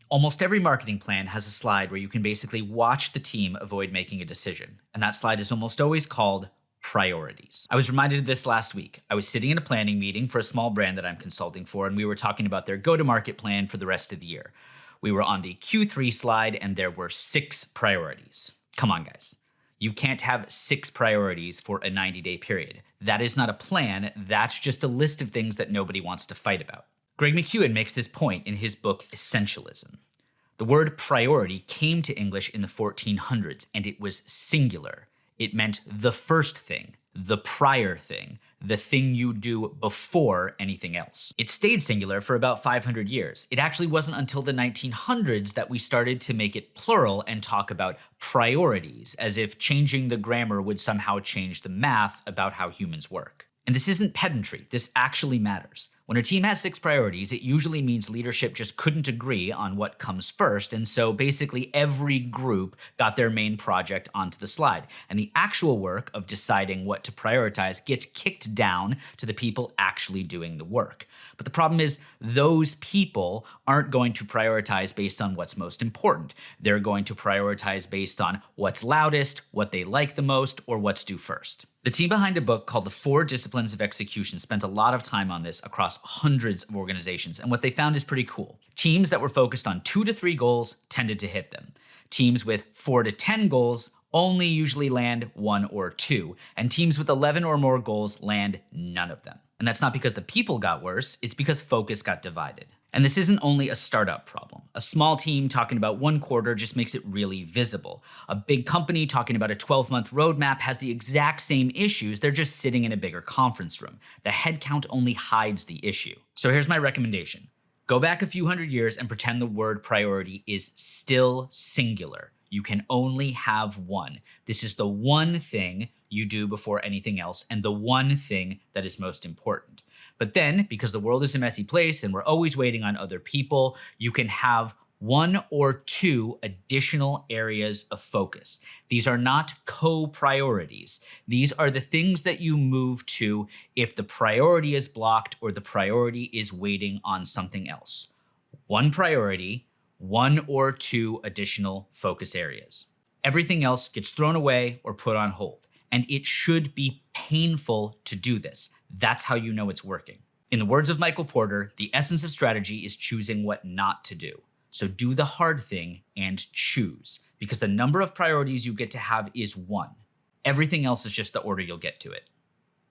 Almost every marketing plan has a slide where you can basically watch the team avoid making a decision, and that slide is almost always called priorities. I was reminded of this last week. I was sitting in a planning meeting for a small brand that I'm consulting for, and we were talking about their go to market plan for the rest of the year. We were on the Q3 slide, and there were 6 priorities. Come on, guys. You can't have 6 priorities for a 90-day period. That is not a plan, that's just a list of things that nobody wants to fight about. Greg McKeown makes this point in his book Essentialism. The word priority came to English in the 1400s, and it was singular. It meant the first thing, the prior thing, the thing you do before anything else. It stayed singular for about 500 years. It actually wasn't until the 1900s that we started to make it plural and talk about priorities, as if changing the grammar would somehow change the math about how humans work. And this isn't pedantry, this actually matters. When a team has 6 priorities, it usually means leadership just couldn't agree on what comes first, and so basically every group got their main project onto the slide. And the actual work of deciding what to prioritize gets kicked down to the people actually doing the work. But the problem is, those people aren't going to prioritize based on what's most important. They're going to prioritize based on what's loudest, what they like the most, or what's due first. The team behind a book called The 4 Disciplines of Execution spent a lot of time on this across hundreds of organizations, and what they found is pretty cool. Teams that were focused on 2 to 3 goals tended to hit them. Teams with 4 to 10 goals only usually land 1 or 2, and teams with 11 or more goals land none of them. And that's not because the people got worse, it's because focus got divided. And this isn't only a startup problem. A small team talking about 1 quarter just makes it really visible. A big company talking about a 12-month roadmap has the exact same issues, they're just sitting in a bigger conference room. The headcount only hides the issue. So here's my recommendation. Go back a few hundred years and pretend the word priority is still singular. You can only have one. This is the one thing you do before anything else, and the one thing that is most important. But then, because the world is a messy place and we're always waiting on other people, you can have 1 or 2 additional areas of focus. These are not co-priorities. These are the things that you move to if the priority is blocked or the priority is waiting on something else. 1 priority, 1 or 2 additional focus areas. Everything else gets thrown away or put on hold. And it should be painful to do this. That's how you know it's working. In the words of Michael Porter, the essence of strategy is choosing what not to do. So do the hard thing and choose, because the number of priorities you get to have is 1. Everything else is just the order you'll get to it.